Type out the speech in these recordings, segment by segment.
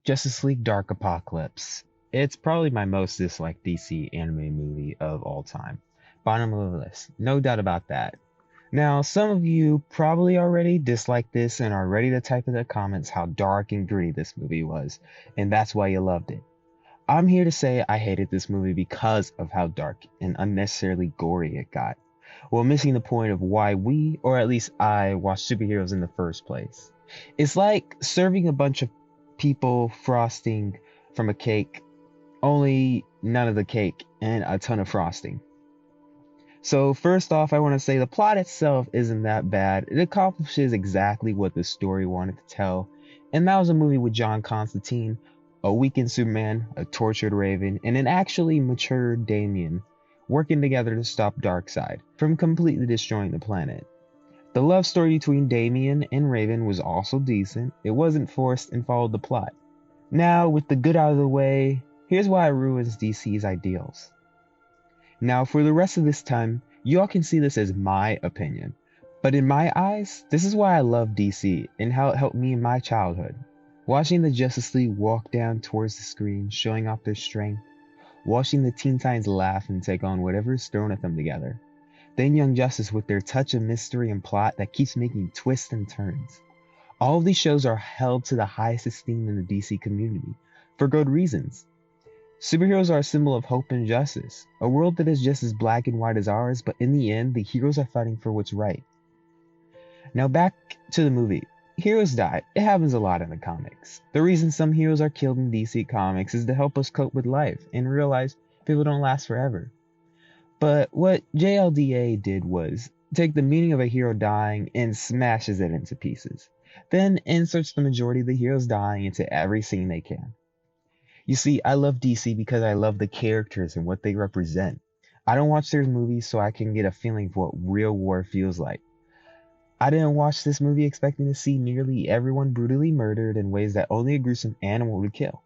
Justice League Dark Apokolips. It's probably my most disliked DC anime movie of all time. Bottom of the list, no doubt about that. Now, some of you probably already dislike this and are ready to type in the comments how dark and gritty this movie was, and that's why you loved it. I'm here to say I hated this movie because of how dark and unnecessarily gory it got, while missing the point of why we, or at least I, watched superheroes in the first place. It's like serving a bunch of people frosting from a cake, only none of the cake and a ton of frosting. So first off, I want to say the plot itself isn't that bad. It accomplishes exactly what the story wanted to tell, and that was a movie with John Constantine, a weakened Superman, a tortured Raven, and an actually mature Damian working together to stop Darkseid from completely destroying the planet. The love story between Damian and Raven was also decent. It wasn't forced and followed the plot. Now, with the good out of the way, here's why it ruins DC's ideals. Now, for the rest of this time, you all can see this as my opinion. But in my eyes, this is why I love DC and how it helped me in my childhood. Watching the Justice League walk down towards the screen, showing off their strength. Watching the Teen Titans laugh and take on whatever is thrown at them together. Then Young Justice with their touch of mystery and plot that keeps making twists and turns. All of these shows are held to the highest esteem in the DC community, for good reasons. Superheroes are a symbol of hope and justice, a world that is just as black and white as ours, but in the end, the heroes are fighting for what's right. Now back to the movie. Heroes die. It happens a lot in the comics. The reason some heroes are killed in DC Comics is to help us cope with life and realize people don't last forever. But what JLDA did was take the meaning of a hero dying and smashes it into pieces, then inserts the majority of the heroes dying into every scene they can. You see, I love DC because I love the characters and what they represent. I don't watch their movies so I can get a feeling of what real war feels like. I didn't watch this movie expecting to see nearly everyone brutally murdered in ways that only a gruesome animal would kill.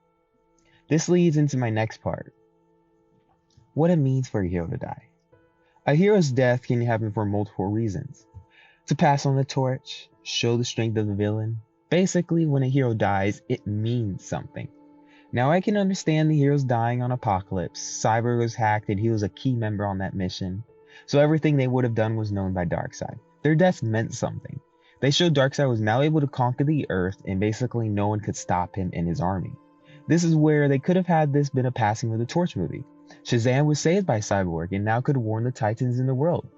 This leads into my next part. What it means for a hero to die. A hero's death can happen for multiple reasons. To pass on the torch, show the strength of the villain. Basically, when a hero dies, it means something. Now I can understand the heroes dying on Apokolips. Cyborg was hacked and he was a key member on that mission. So everything they would have done was known by Darkseid. Their deaths meant something. They showed Darkseid was now able to conquer the Earth and basically no one could stop him and his army. This is where they could have had this been a passing of the torch movie. Shazam was saved by Cyborg and now could warn the Titans in the world.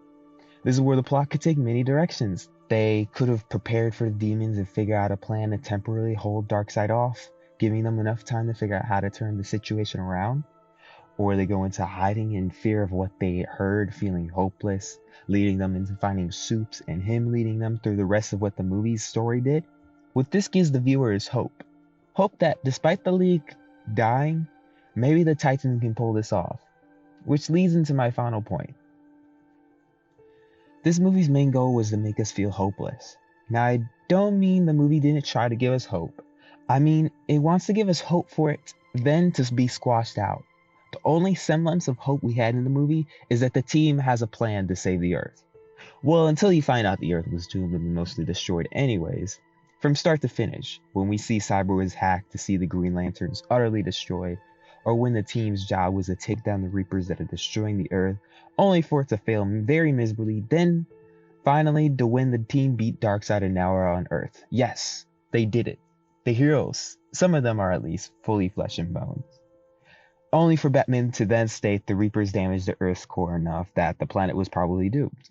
This is where the plot could take many directions. They could have prepared for the demons and figure out a plan to temporarily hold Darkseid off, giving them enough time to figure out how to turn the situation around. Or they go into hiding in fear of what they heard, feeling hopeless, leading them into finding Soups and him leading them through the rest of what the movie's story did. What this gives the viewer is hope. Hope that despite the League dying, maybe the Titans can pull this off. Which leads into my final point. This movie's main goal was to make us feel hopeless. Now I don't mean the movie didn't try to give us hope. I mean, it wants to give us hope for it then to be squashed out. The only semblance of hope we had in the movie is that the team has a plan to save the Earth. Well, until you find out the Earth was doomed to be mostly destroyed anyways. From start to finish, when we see Cyber was hacked to see the Green Lanterns utterly destroyed, or when the team's job was to take down the Reapers that are destroying the Earth, only for it to fail very miserably, then finally to when the team beat Darkseid and now are on Earth. Yes, they did it. The heroes, some of them are at least fully flesh and bones. Only for Batman to then state the Reapers damaged the Earth's core enough that the planet was probably doomed.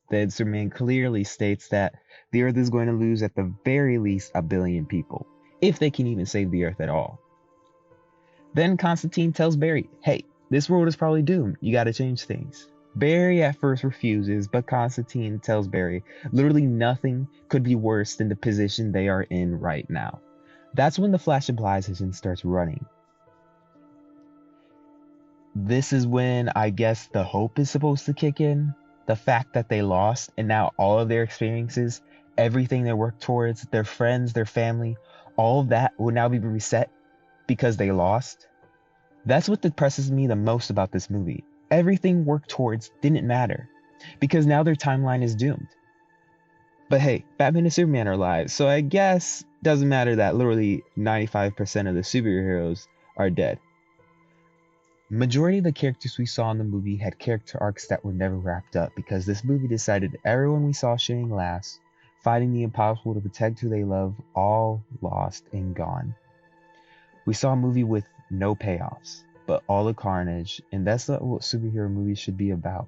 Then Superman clearly states that the Earth is going to lose at the very least 1 billion people, if they can even save the Earth at all. Then Constantine tells Barry, hey, this world is probably doomed, you gotta change things. Barry at first refuses, but Constantine tells Barry literally nothing could be worse than the position they are in right now. That's when the Flash obligation starts running. This is when I guess the hope is supposed to kick in. The fact that they lost and now all of their experiences, everything they worked towards, their friends, their family, all of that will now be reset because they lost. That's what depresses me the most about this movie. Everything worked towards didn't matter because now their timeline is doomed. But hey, Batman and Superman are alive, so I guess Doesn't matter that literally 95% of the superheroes are dead. Majority of the characters we saw in the movie had character arcs that were never wrapped up because this movie decided everyone we saw sharing last, fighting the impossible to protect who they love, all lost and gone. We saw a movie with no payoffs, but all the carnage, and that's not what superhero movies should be about.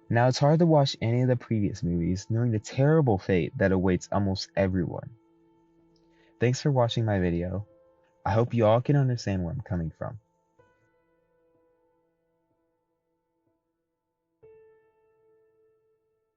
Now it's hard to watch any of the previous movies knowing the terrible fate that awaits almost everyone. Thanks for watching my video. I hope you all can understand where I'm coming from.